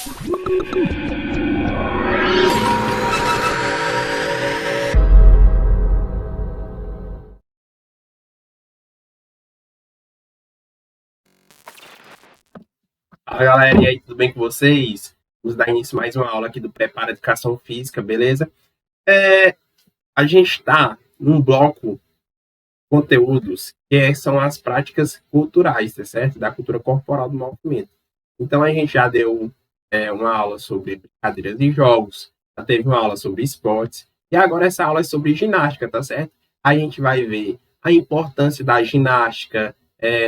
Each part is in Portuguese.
Fala galera, e aí, tudo bem com vocês? Vamos dar início a mais uma aula aqui do Prepara Educação Física, beleza? A gente está num bloco conteúdos são as práticas culturais, tá certo? Da cultura corporal do movimento. Então a gente já deu uma aula sobre brincadeiras e jogos, já teve uma aula sobre esportes, e agora essa aula é sobre ginástica, tá certo? A gente vai ver a importância da ginástica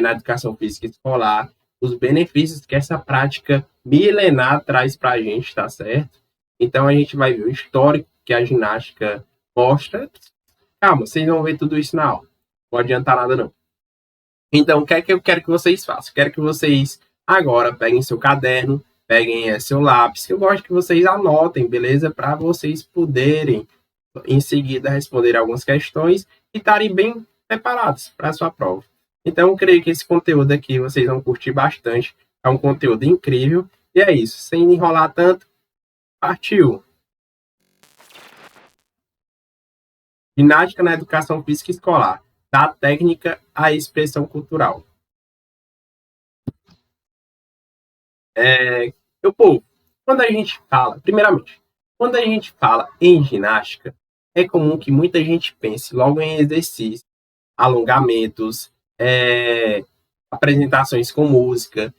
na educação física escolar, os benefícios que essa prática milenar traz para a gente, tá certo? Então a gente vai ver o histórico que a ginástica mostra. Calma, vocês vão ver tudo isso na aula. Não adiantar nada, não. Então, o que é que eu quero que vocês façam? Quero que vocês agora peguem seu caderno, peguem seu lápis, que eu gosto que vocês anotem, beleza? Para vocês poderem, em seguida, responder algumas questões e estarem bem preparados para a sua prova. Então, eu creio que esse conteúdo aqui vocês vão curtir bastante. É um conteúdo incrível. E é isso. Sem enrolar tanto, partiu! Ginástica na educação física escolar. Da técnica à expressão cultural. Meu povo, quando a gente fala, primeiramente, quando a gente fala em ginástica, é comum que muita gente pense logo em exercícios, alongamentos, apresentações com música,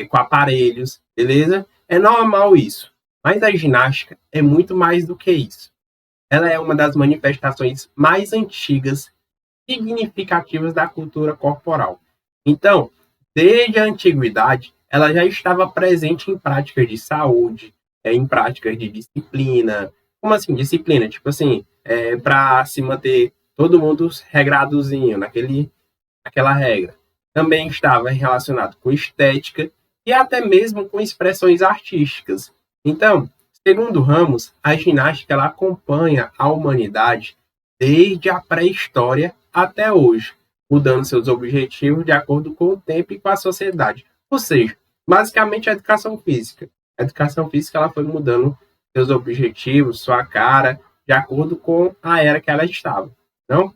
com aparelhos, beleza? É normal isso. Mas a ginástica é muito mais do que isso. Ela é uma das manifestações mais antigas, significativas da cultura corporal. Então, desde a antiguidade, ela já estava presente em práticas de saúde, em práticas de disciplina. Como assim, disciplina? Tipo assim, para se manter todo mundo regradozinho, naquela regra. Também estava relacionado com estética e até mesmo com expressões artísticas. Então, segundo Ramos, a ginástica ela acompanha a humanidade desde a pré-história até hoje, mudando seus objetivos de acordo com o tempo e com a sociedade. Ou seja, basicamente a educação física. A educação física ela foi mudando seus objetivos, sua cara, de acordo com a era que ela estava. Não?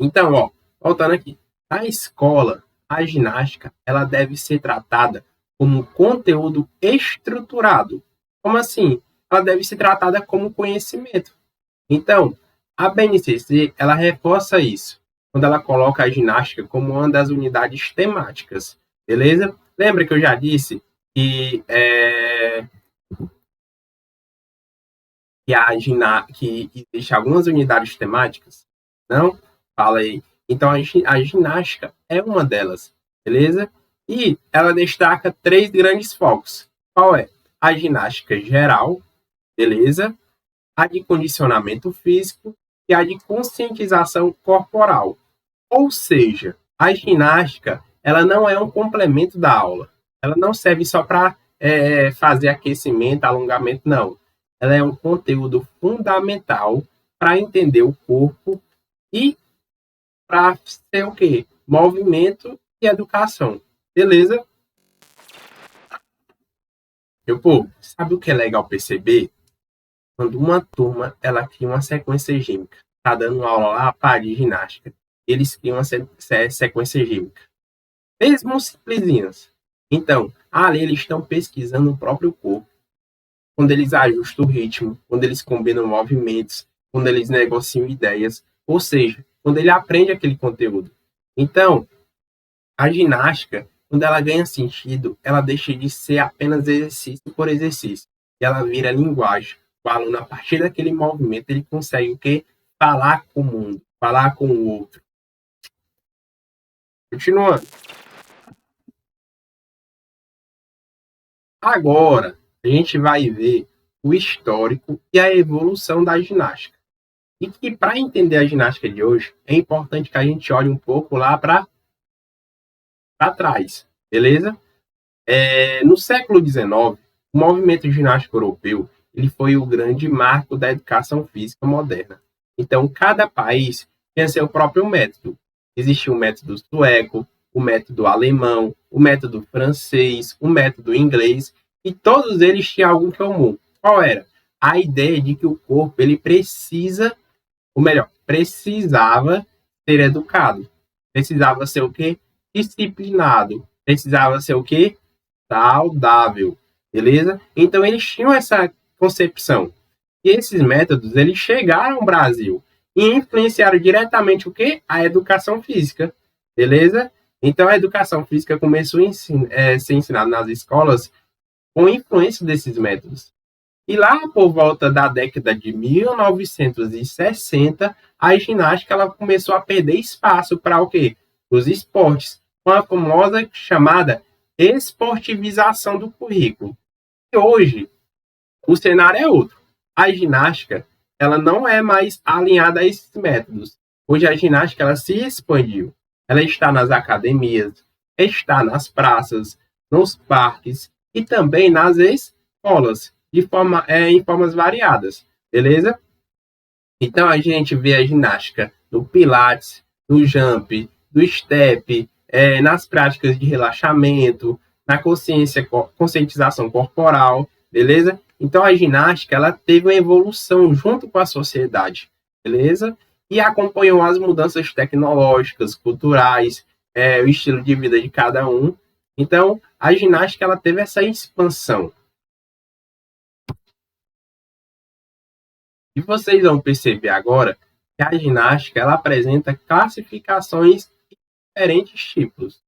Então, ó, voltando aqui. Na escola, a ginástica ela deve ser tratada como um conteúdo estruturado. Como assim? Ela deve ser tratada como conhecimento. Então, a BNCC ela reforça isso quando ela coloca a ginástica como uma das unidades temáticas, beleza? Lembra que eu já disse que que existe algumas unidades temáticas? Não? Fala aí. Então, a ginástica é uma delas, beleza? E ela destaca três grandes focos. Qual é? A ginástica geral, beleza? A de condicionamento físico e a de conscientização corporal. Ou seja, a ginástica ela não é um complemento da aula. Ela não serve só para fazer aquecimento, alongamento, não. Ela é um conteúdo fundamental para entender o corpo e para ser o quê? Movimento e educação. Beleza? Meu povo, sabe o que é legal perceber? Quando uma turma ela cria uma sequência gêmica, tá dando aula lá para de ginástica, eles criam uma sequência gêmica, mesmo simplesinhas. Então, ali eles estão pesquisando o próprio corpo, quando eles ajustam o ritmo, quando eles combinam movimentos, quando eles negociam ideias, ou seja, quando ele aprende aquele conteúdo. Então, a ginástica, quando ela ganha sentido, ela deixa de ser apenas exercício por exercício, e ela vira linguagem. O aluno, a partir daquele movimento, ele consegue o quê? Falar com o mundo, falar com o outro. Continuando. Agora, a gente vai ver o histórico e a evolução da ginástica. E que para entender a ginástica de hoje, é importante que a gente olhe um pouco lá para trás, beleza? No século XIX, o movimento ginástico europeu ele foi o grande marco da educação física moderna. Então, cada país tinha seu próprio método. Existia o método sueco, o método alemão, o método francês, o método inglês. E todos eles tinham algo em comum. Qual era? A ideia de que o corpo ele precisa, ou melhor, precisava ser educado. Precisava ser o quê? Disciplinado. Precisava ser o quê? Saudável. Beleza? Então eles tinham essa concepção. E esses métodos, eles chegaram ao Brasil e influenciaram diretamente o quê? A educação física. Beleza? Então a educação física começou a ser ensinada nas escolas com influência desses métodos. E lá por volta da década de 1960, a ginástica ela começou a perder espaço para o quê? Os esportes, com a famosa chamada esportivização do currículo. E hoje, o cenário é outro. A ginástica ela não é mais alinhada a esses métodos. Hoje a ginástica ela se expandiu. Ela está nas academias, está nas praças, nos parques e também nas escolas, em formas variadas, beleza? Então a gente vê a ginástica no pilates, no jump, no step, nas práticas de relaxamento, na conscientização corporal, beleza? Então a ginástica ela teve uma evolução junto com a sociedade, beleza? E acompanhou as mudanças tecnológicas, culturais, o estilo de vida de cada um. Então a ginástica ela teve essa expansão. E vocês vão perceber agora que a ginástica ela apresenta classificações de diferentes tipos.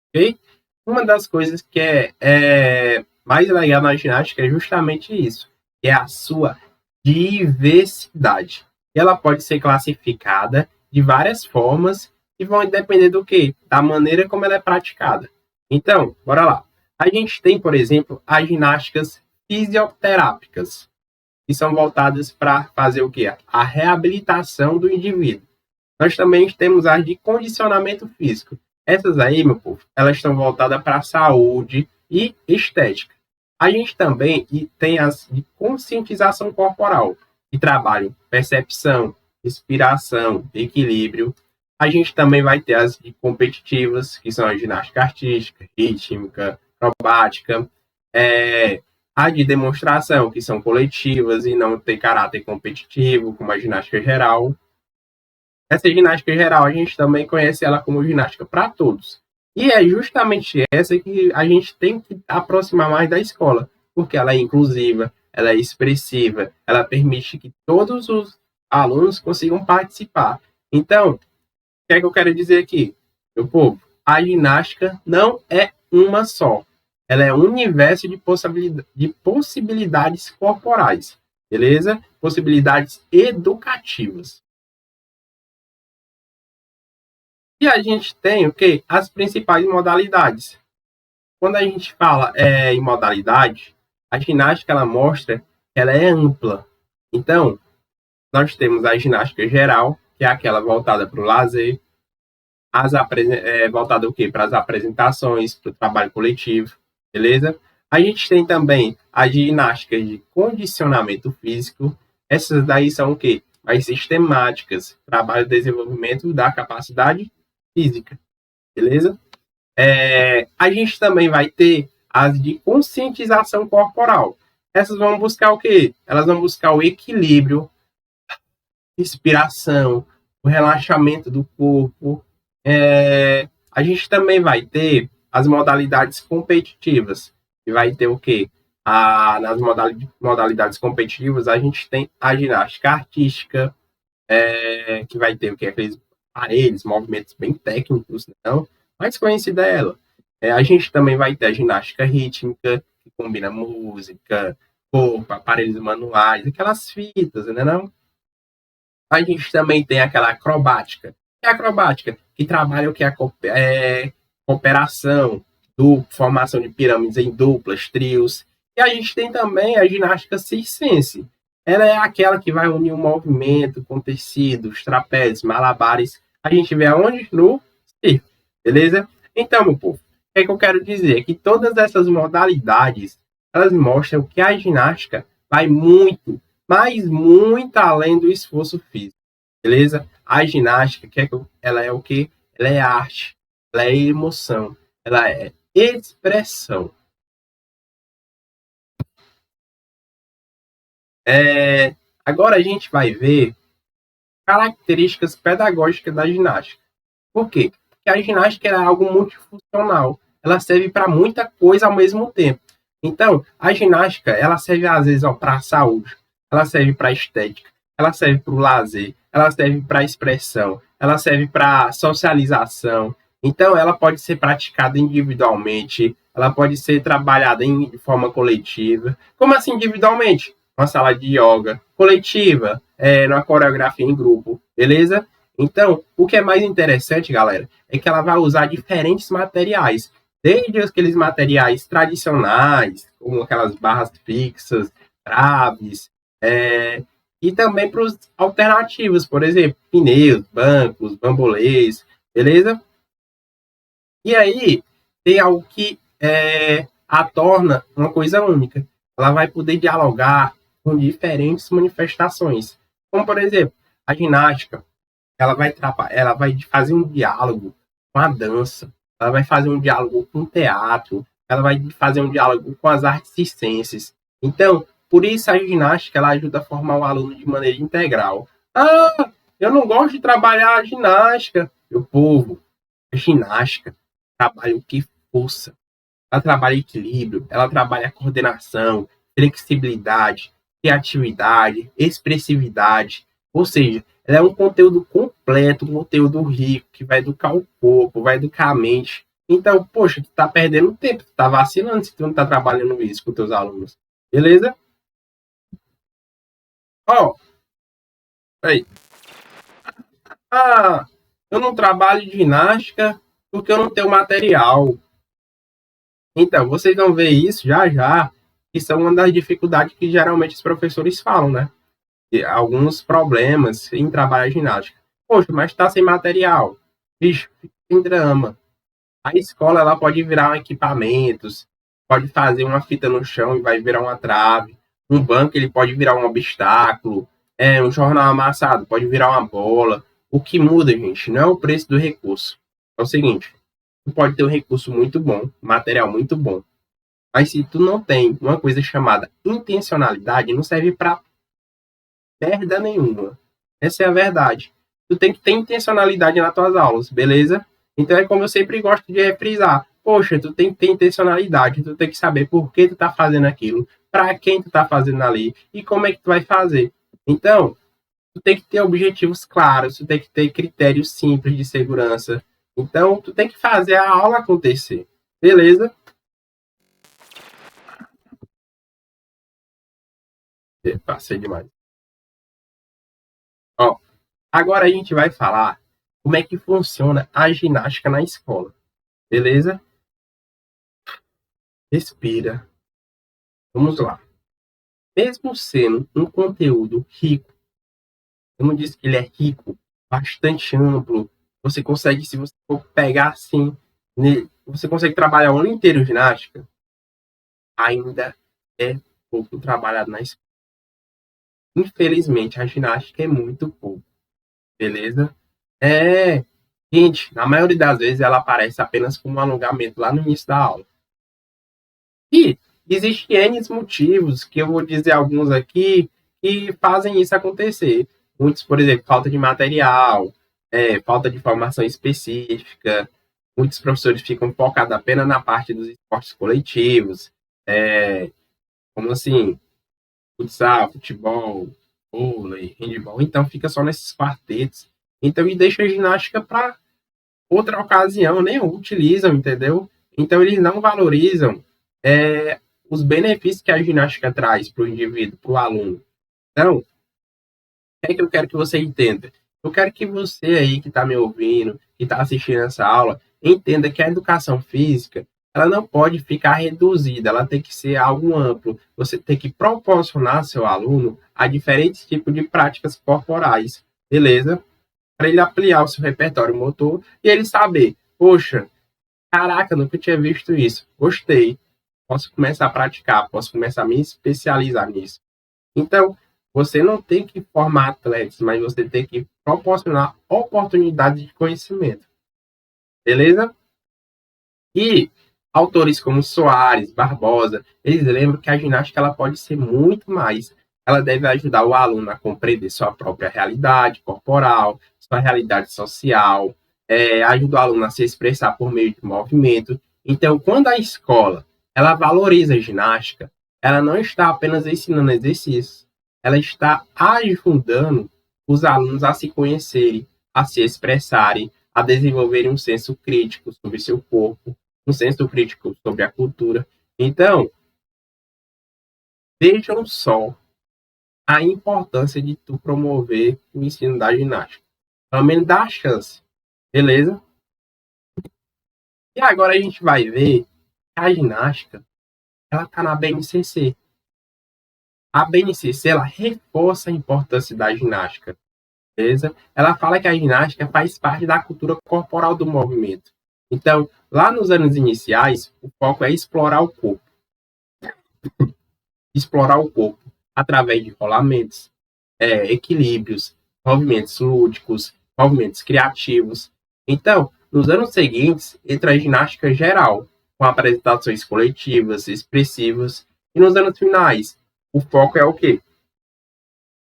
Ok? Uma das coisas que é mais legal na ginástica é justamente isso, que é a sua diversidade. E ela pode ser classificada de várias formas e vão depender do quê? Da maneira como ela é praticada. Então, bora lá. A gente tem, por exemplo, as ginásticas fisioterápicas, que são voltadas para fazer o quê? A reabilitação do indivíduo. Nós também temos as de condicionamento físico. Essas aí, meu povo, elas estão voltadas para a saúde e estética. A gente também tem as de conscientização corporal, que trabalham percepção, respiração, equilíbrio. A gente também vai ter as de competitivas, que são a ginástica artística, rítmica, acrobática, a de demonstração, que são coletivas e não tem caráter competitivo, como a ginástica geral. Essa ginástica geral, a gente também conhece ela como ginástica para todos. E é justamente essa que a gente tem que aproximar mais da escola, porque ela é inclusiva, ela é expressiva, ela permite que todos os alunos consigam participar. Então, o que é que eu quero dizer aqui? Meu povo, a ginástica não é uma só. Ela é um universo de possibilidades corporais, beleza? Possibilidades educativas. E a gente tem o quê? As principais modalidades. Quando a gente fala em modalidade, a ginástica ela mostra que ela é ampla. Então, nós temos a ginástica geral, que é aquela voltada para o lazer, voltada o quê? Para as apresentações, para o trabalho coletivo, beleza? A gente tem também a ginástica de condicionamento físico. Essas daí são o quê? Mais sistemáticas, trabalho de desenvolvimento da capacidade física, beleza? A gente também vai ter as de conscientização corporal. Essas vão buscar o quê? Elas vão buscar o equilíbrio, respiração, o relaxamento do corpo. A gente também vai ter as modalidades competitivas, que vai ter o quê? Nas modalidades competitivas, a gente tem a ginástica artística, que vai ter o quê? Aqueles aparelhos, movimentos bem técnicos, não? Mais conhecida é ela. A gente também vai ter a ginástica rítmica, que combina música, corpo, aparelhos manuais, aquelas fitas, né, não? A gente também tem aquela acrobática. Que é a acrobática? Que trabalha o que é cooperação, formação de pirâmides em duplas, trios. E a gente tem também a ginástica circense. Ela é aquela que vai unir o movimento com tecidos, trapézios, malabares. A gente vê aonde? No circo. Beleza? Então, meu povo, o que eu quero dizer? Que todas essas modalidades, elas mostram que a ginástica vai muito, mas muito além do esforço físico. Beleza? A ginástica, ela é o quê? Ela é arte, ela é emoção, ela é expressão. Agora a gente vai ver características pedagógicas da ginástica. Por quê? Porque a ginástica é algo multifuncional. Ela serve para muita coisa ao mesmo tempo. Então, a ginástica, ela serve às vezes para a saúde, ela serve para a estética, ela serve para o lazer, ela serve para a expressão, ela serve para socialização. Então, ela pode ser praticada individualmente, ela pode ser trabalhada de forma coletiva. Como assim individualmente? Uma sala de yoga coletiva, numa coreografia em grupo, beleza? Então, o que é mais interessante, galera, é que ela vai usar diferentes materiais, desde aqueles materiais tradicionais, como aquelas barras fixas, traves, e também para os alternativos, por exemplo, pneus, bancos, bambolês, beleza? E aí, tem algo que a torna uma coisa única. Ela vai poder dialogar com diferentes manifestações. Como, por exemplo, a ginástica, ela vai fazer um diálogo com a dança, ela vai fazer um diálogo com o teatro, ela vai fazer um diálogo com as artes circenses. Então, por isso a ginástica ela ajuda a formar o aluno de maneira integral. Ah, eu não gosto de trabalhar a ginástica. Meu povo, a ginástica trabalha o que força. Ela trabalha equilíbrio, ela trabalha coordenação, flexibilidade, criatividade, expressividade. Ou seja, ela é um conteúdo completo, um conteúdo rico, que vai educar o corpo, vai educar a mente. Então, poxa, tu tá perdendo tempo, tu tá vacilando se tu não tá trabalhando isso com teus alunos. Beleza? Ó, aí. Ah, eu não trabalho de ginástica porque eu não tenho material. Então, vocês vão ver isso já já, que são uma das dificuldades que geralmente os professores falam, né? E alguns problemas em trabalhar ginástica. Poxa, mas tá sem material. Bicho, sem drama. A escola ela pode virar um equipamentos, pode fazer uma fita no chão e vai virar uma trave. Um banco ele pode virar um obstáculo. Um jornal amassado pode virar uma bola. O que muda, gente, não é o preço do recurso. É o seguinte, tu pode ter um recurso muito bom, material muito bom, mas se tu não tem uma coisa chamada intencionalidade, não serve para merda nenhuma. Essa é a verdade. Tu tem que ter intencionalidade nas tuas aulas, beleza? Então é como eu sempre gosto de refrisar. Poxa, tu tem que ter intencionalidade, tu tem que saber por que tu tá fazendo aquilo, para quem tu tá fazendo ali e como é que tu vai fazer. Então, tu tem que ter objetivos claros, tu tem que ter critérios simples de segurança. Então, tu tem que fazer a aula acontecer. Beleza? Passei demais. Ó, agora a gente vai falar como é que funciona a ginástica na escola. Beleza? Respira. Vamos lá. Mesmo sendo um conteúdo rico, eu não disse que ele é rico, bastante amplo, você consegue, se você for pegar assim, você consegue trabalhar o ano inteiro ginástica, ainda é pouco trabalhado na escola. Infelizmente, a ginástica é muito pouco, beleza? Gente, na maioria das vezes ela aparece apenas como um alongamento lá no início da aula. E existem N motivos, que eu vou dizer alguns aqui, que fazem isso acontecer. Muitos, por exemplo, falta de material, falta de formação específica. Muitos professores ficam focados apenas na parte dos esportes coletivos, como assim, futsal, futebol, vôlei, handebol. Então fica só nesses quartetos. Então, e deixa a ginástica para outra ocasião, nem utilizam, entendeu? Então, eles não valorizam os benefícios que a ginástica traz para o indivíduo, para o aluno. Então, o que é que eu quero que você entenda? Eu quero que você aí que está me ouvindo, que está assistindo essa aula, entenda que a educação física ela não pode ficar reduzida, ela tem que ser algo amplo. Você tem que proporcionar ao seu aluno a diferentes tipos de práticas corporais, beleza? Para ele ampliar o seu repertório motor e ele saber, poxa, caraca, nunca tinha visto isso, gostei, posso começar a praticar, posso começar a me especializar nisso. Então, você não tem que formar atletas, mas você tem que proporcionar oportunidades de conhecimento. Beleza? E autores como Soares, Barbosa, eles lembram que a ginástica ela pode ser muito mais. ela deve ajudar o aluno a compreender sua própria realidade corporal, sua realidade social, ajuda o aluno a se expressar por meio de movimento. Então, quando a escola ela valoriza a ginástica, ela não está apenas ensinando exercícios, ela está ajudando os alunos a se conhecerem, a se expressarem, a desenvolverem um senso crítico sobre seu corpo, um senso crítico sobre a cultura. Então, vejam só a importância de tu promover o ensino da ginástica. Pelo menos dá a chance, beleza? E agora a gente vai ver que a ginástica, ela está na BNCC. A BNCC, ela reforça a importância da ginástica, beleza? Ela fala que a ginástica faz parte da cultura corporal do movimento. Então, lá nos anos iniciais, o foco é explorar o corpo. Explorar o corpo através de rolamentos, equilíbrios, movimentos lúdicos, movimentos criativos. Então, nos anos seguintes, entra a ginástica geral, com apresentações coletivas, expressivas. E nos anos finais, o foco é o quê?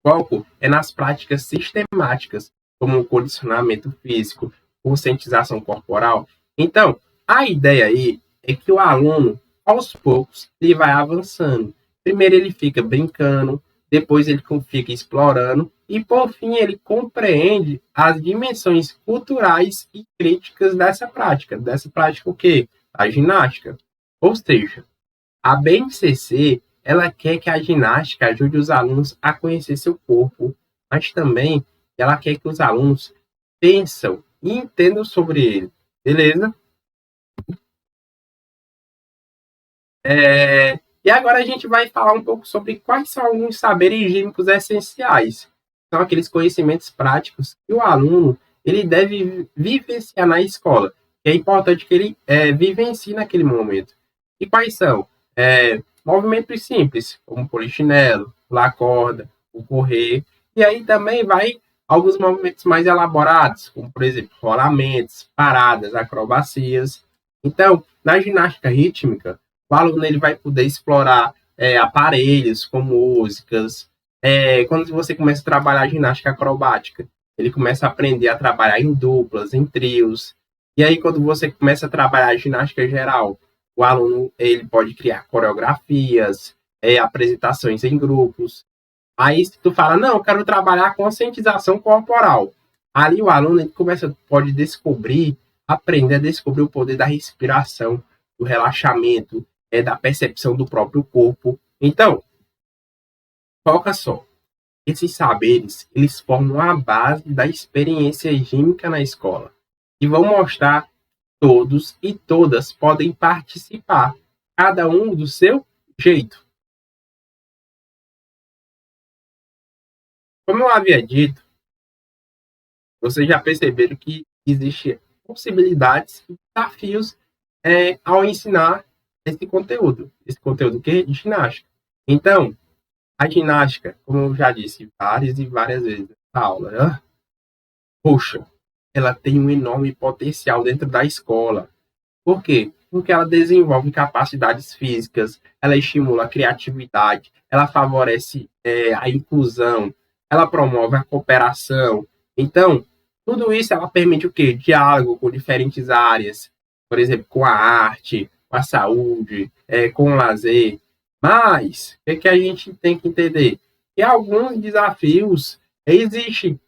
O foco é nas práticas sistemáticas, como o condicionamento físico, conscientização corporal. Então, a ideia aí é que o aluno, aos poucos, ele vai avançando. Primeiro ele fica brincando, depois ele fica explorando e, por fim, ele compreende as dimensões culturais e críticas dessa prática. Dessa prática o quê? A ginástica. Ou seja, a BNCC, ela quer que a ginástica ajude os alunos a conhecer seu corpo, mas também ela quer que os alunos pensam e entendam sobre ele. Beleza? E agora a gente vai falar um pouco sobre quais são alguns saberes higiênicos essenciais. São aqueles conhecimentos práticos que o aluno ele deve vivenciar na escola. É importante que ele vivencie naquele momento. E quais são? Movimentos simples, como polichinelo, pular corda, o correr. E aí também vai alguns movimentos mais elaborados, como, por exemplo, rolamentos, paradas, acrobacias. Então, na ginástica rítmica, o aluno ele vai poder explorar aparelhos com músicas. Quando você começa a trabalhar ginástica acrobática, ele começa a aprender a trabalhar em duplas, em trios. E aí, quando você começa a trabalhar ginástica geral, o aluno ele pode criar coreografias, apresentações em grupos. Aí, se tu fala, não, eu quero trabalhar conscientização corporal. Ali o aluno ele pode aprender a descobrir o poder da respiração, do relaxamento, da percepção do próprio corpo. Então, foca só. Esses saberes, eles formam a base da experiência gímica na escola e vão mostrar que todos e todas podem participar, cada um do seu jeito. Como eu havia dito, vocês já perceberam que existem possibilidades e desafios ao ensinar esse conteúdo que é de ginástica. Então, a ginástica, como eu já disse várias e várias vezes na aula, né? Poxa, ela tem um enorme potencial dentro da escola. Por quê? Porque ela desenvolve capacidades físicas, ela estimula a criatividade, ela favorece a inclusão, ela promove a cooperação. Então, tudo isso ela permite o quê? Diálogo com diferentes áreas, por exemplo, com a arte, com a saúde, com o lazer. Mas, o que a gente tem que entender? Que alguns desafios existem.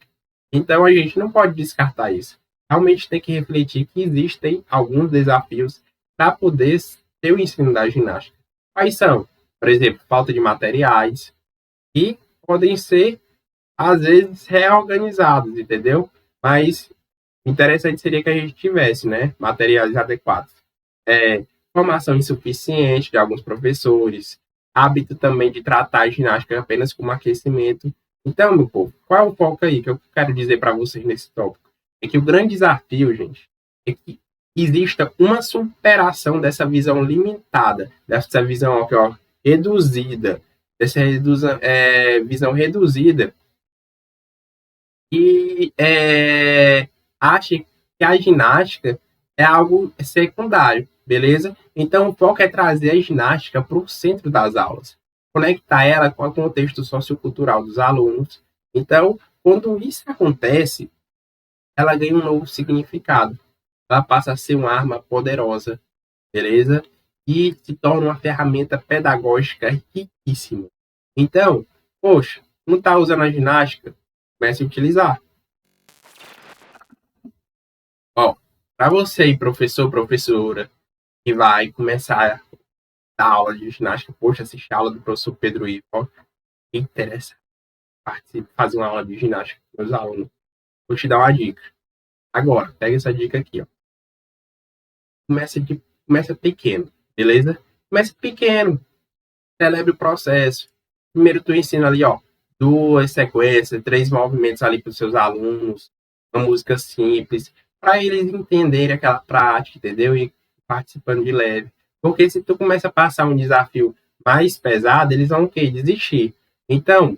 Então, a gente não pode descartar isso. Realmente tem que refletir que existem alguns desafios para poder ter o ensino da ginástica. Quais são? Por exemplo, falta de materiais, que podem ser, às vezes, reorganizados, entendeu? Mas interessante seria que a gente tivesse, né, materiais adequados. Formação insuficiente de alguns professores, hábito também de tratar a ginástica apenas como aquecimento. Então, meu povo, qual é o foco aí que eu quero dizer para vocês nesse tópico? É que o grande desafio, gente, é que exista uma superação dessa visão limitada, dessa visão reduzida, dessa visão reduzida e acha que a ginástica é algo secundário, beleza? Então, o foco é trazer a ginástica para o centro das aulas. conectar ela com o contexto sociocultural dos alunos. Então, quando isso acontece, ela ganha um novo significado. Ela passa a ser uma arma poderosa, beleza? E se torna uma ferramenta pedagógica riquíssima. Então, poxa, não está usando a ginástica? Comece a utilizar. Ó, para você, professor, professora, que vai começar a dar aula de ginástica, poxa, assistir a aula do professor Pedro Ivo, ó, que interessa fazer uma aula de ginástica com meus alunos. Vou te dar uma dica. Agora, pega essa dica aqui, ó. Começa pequeno, beleza? Começa pequeno, celebre o processo. Primeiro tu ensina ali, ó, 2 sequências, 3 movimentos ali para os seus alunos, uma música simples, para eles entenderem aquela prática, entendeu? E participando de leve. Porque se tu começa a passar um desafio mais pesado, eles vão o quê? Desistir. Então,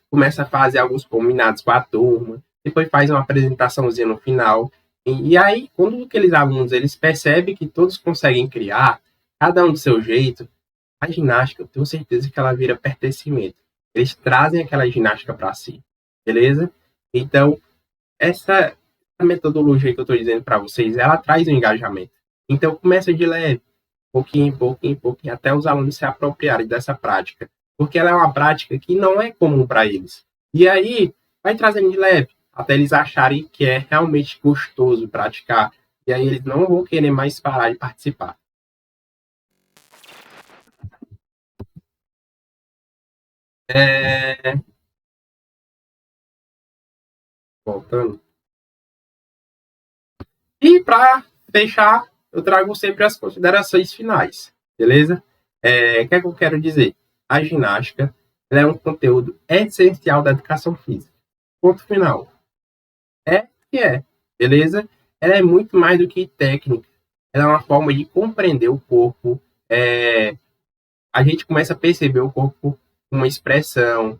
começa a fazer alguns combinados com a turma, depois faz uma apresentaçãozinha no final. E aí, quando aqueles alunos eles percebem que todos conseguem criar, cada um do seu jeito, a ginástica, eu tenho certeza que ela vira pertencimento. Eles trazem aquela ginástica para si, beleza? Então, essa metodologia que eu estou dizendo para vocês, ela traz um engajamento. Então, começa de leve, pouquinho, pouquinho, pouquinho, até os alunos se apropriarem dessa prática. Porque ela é uma prática que não é comum para eles. E aí, vai trazendo de leve, até eles acharem que é realmente gostoso praticar. E aí, eles não vão querer mais parar de participar. Voltando. E para fechar, eu trago sempre as considerações finais, beleza? O que é que eu quero dizer? A ginástica é um conteúdo essencial da educação física. Ponto final. É que é, beleza? Ela é muito mais do que técnica. Ela é uma forma de compreender o corpo. A gente começa a perceber o corpo como uma expressão.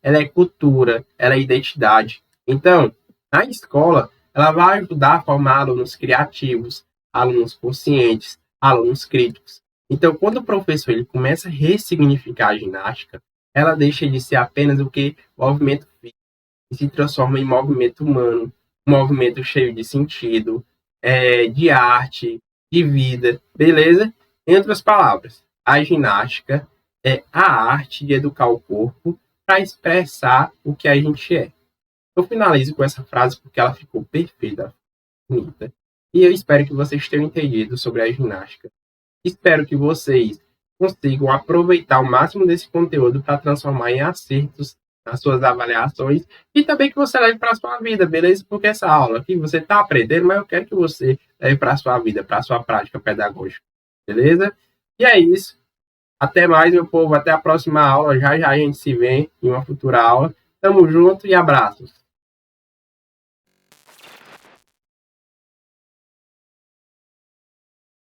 Ela é cultura, ela é identidade. Então, na escola, ela vai ajudar a formar alunos criativos, alunos conscientes, alunos críticos. Então, quando o professor ele começa a ressignificar a ginástica, ela deixa de ser apenas o que movimento físico e se transforma em movimento humano, um movimento cheio de sentido, de arte, de vida, beleza? Em outras palavras, a ginástica é a arte de educar o corpo para expressar o que a gente é. Eu finalizo com essa frase porque ela ficou perfeita, bonita. E eu espero que vocês tenham entendido sobre a ginástica. Espero que vocês consigam aproveitar o máximo desse conteúdo para transformar em acertos nas suas avaliações e também que você leve para a sua vida, beleza? Porque essa aula aqui você está aprendendo, mas eu quero que você leve para a sua vida, para a sua prática pedagógica, beleza? E é isso. Até mais, meu povo. Até a próxima aula. Já já a gente se vê em uma futura aula. Tamo junto e abraços.